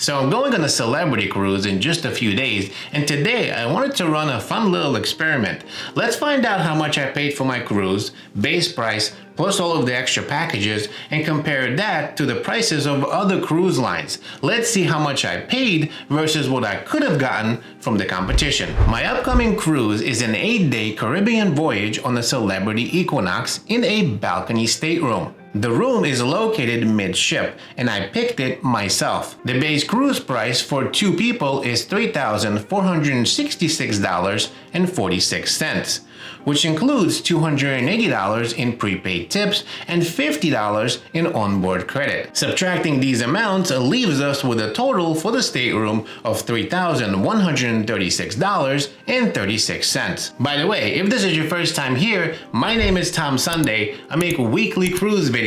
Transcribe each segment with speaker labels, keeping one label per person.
Speaker 1: So I'm going on a celebrity cruise in just a few days, and today I wanted to run a fun little experiment. Let's find out how much I paid for my cruise, base price, plus all of the extra packages, and compare that to the prices of other cruise lines. Let's see how much I paid versus what I could have gotten from the competition. My upcoming cruise is an 8-day Caribbean voyage on the Celebrity Equinox in a balcony stateroom. The room is located midship, and I picked it myself. The base cruise price for 2 people is $3,466.46, which includes $280 in prepaid tips and $50 in onboard credit. Subtracting these amounts leaves us with a total for the stateroom of $3,136.36. By the way, if this is your first time here, my name is Tom Sunday. I make weekly cruise videos,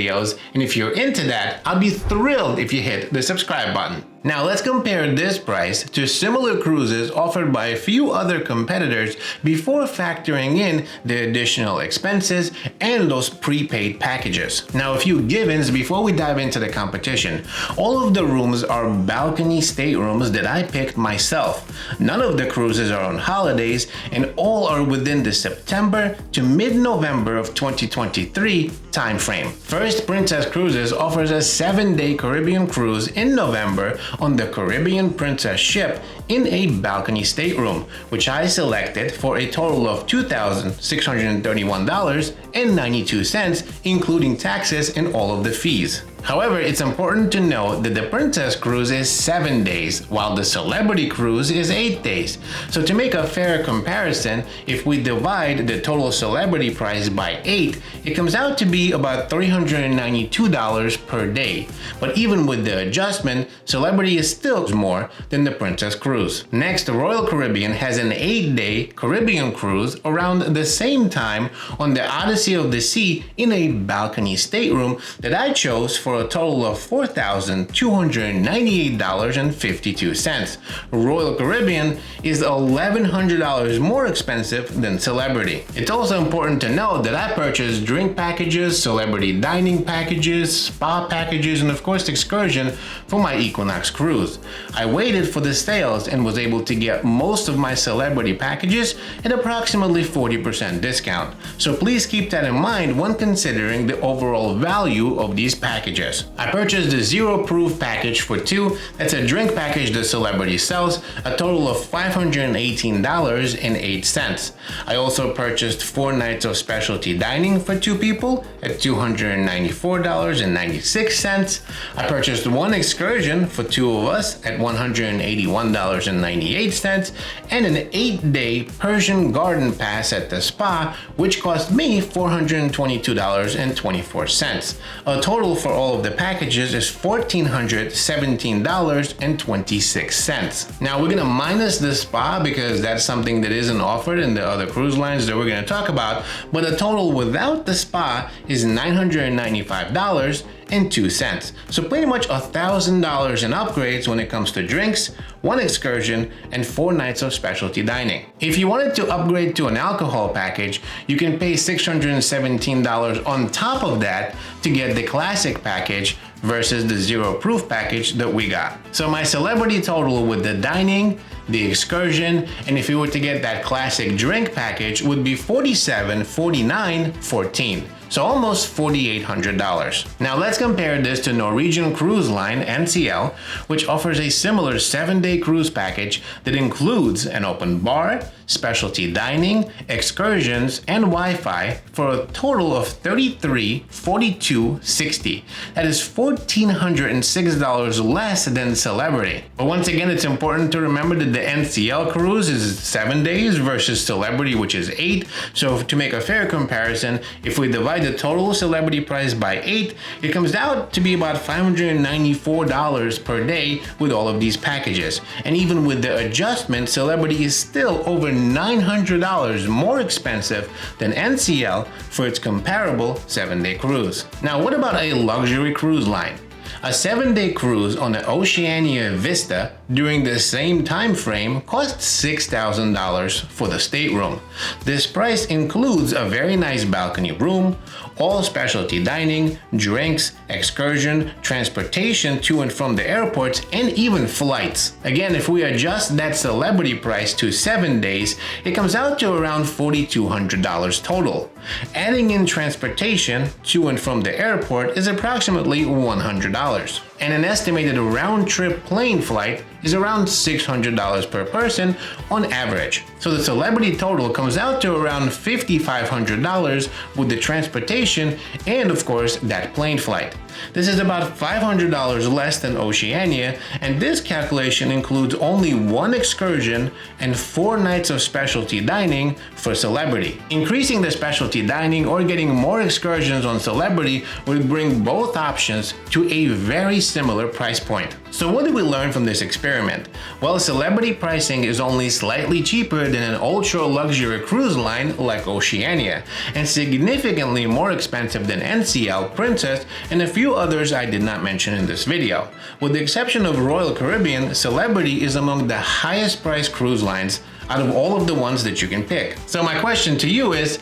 Speaker 1: and if you're into that, I'll be thrilled if you hit the subscribe button. Now let's compare this price to similar cruises offered by a few other competitors before factoring in the additional expenses and those prepaid packages. Now a few givens before we dive into the competition. All of the rooms are balcony staterooms that I picked myself. None of the cruises are on holidays, and all are within the September to mid-November of 2023 timeframe. First Princess Cruises offers a 7-day Caribbean cruise in November on the Caribbean Princess ship in a balcony stateroom, which I selected for a total of $2,631.92, including taxes and all of the fees. However, it's important to note that the Princess Cruise is 7 days, while the Celebrity Cruise is 8 days. So to make a fair comparison, if we divide the total Celebrity price by 8, it comes out to be about $392 per day. But even with the adjustment, Celebrity is still more than the Princess Cruise. Next, Royal Caribbean has an 8-day Caribbean cruise around the same time on the Odyssey of the Sea in a balcony stateroom that I chose for a total of $4,298.52. Royal Caribbean is $1,100 more expensive than Celebrity. It's also important to note that I purchased drink packages, celebrity dining packages, spa packages, and of course excursion for my Equinox cruise. I waited for the sales and was able to get most of my Celebrity packages at approximately 40% discount. So please keep that in mind when considering the overall value of these packages. I purchased the Zero Proof package for 2. That's a drink package the Celebrity sells, a total of $518.08. I also purchased 4 nights of specialty dining for 2 people at $294.96. I purchased 1 excursion for 2 of us at $181.98, and an 8-day Persian Garden Pass at the spa, which cost me $422.24. A total for all of the packages is $1,417.26. Now we're gonna minus the spa because that's something that isn't offered in the other cruise lines that we're gonna talk about, but the total without the spa is $995.02. So pretty much $1,000 in upgrades when it comes to drinks, 1 excursion, and 4 nights of specialty dining. If you wanted to upgrade to an alcohol package, you can pay $617 on top of that to get the classic package versus the Zero Proof package that we got. So my Celebrity total with the dining, the excursion, and if you were to get that classic drink package would be $47,49.14. So almost $4,800. Now let's compare this to Norwegian Cruise Line NCL, which offers a similar 7-day cruise package that includes an open bar, specialty dining, excursions, and Wi-Fi for a total of $33,42.60. That is $1,406 less than Celebrity. But once again, it's important to remember that the NCL cruise is 7 days versus Celebrity, which is 8. So to make a fair comparison, if we divide the total Celebrity price by 8, it comes out to be about $594 per day with all of these packages. And even with the adjustment, Celebrity is still over $900 more expensive than NCL for its comparable 7-day cruise. Now, what about a luxury cruise line? A 7-day cruise on the Oceania Vista during the same time frame costs $6,000 for the stateroom. This price includes a very nice balcony room, all specialty dining, drinks, excursion, transportation to and from the airports, and even flights. Again, if we adjust that celebrity price to 7 days, it comes out to around $4,200 total. Adding in transportation to and from the airport is approximately $100. And an estimated round-trip plane flight is around $600 per person on average. So the celebrity total comes out to around $5,500 with the transportation and, of course, that plane flight. This is about $500 less than Oceania, and this calculation includes only one excursion and 4 nights of specialty dining for Celebrity. Increasing the specialty dining or getting more excursions on Celebrity would bring both options to a very similar price point. So what did we learn from this experiment? Well, Celebrity pricing is only slightly cheaper than an ultra-luxury cruise line like Oceania, and significantly more expensive than NCL, Princess, and a few others I did not mention in this video. With the exception of Royal Caribbean, Celebrity is among the highest priced cruise lines out of all of the ones that you can pick. So my question to you is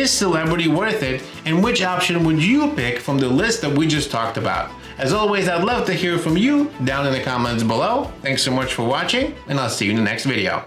Speaker 1: Celebrity worth it, and which option would you pick from the list that we just talked about? As always, I'd love to hear from you down in the comments below. Thanks so much for watching, and I'll see you in the next video.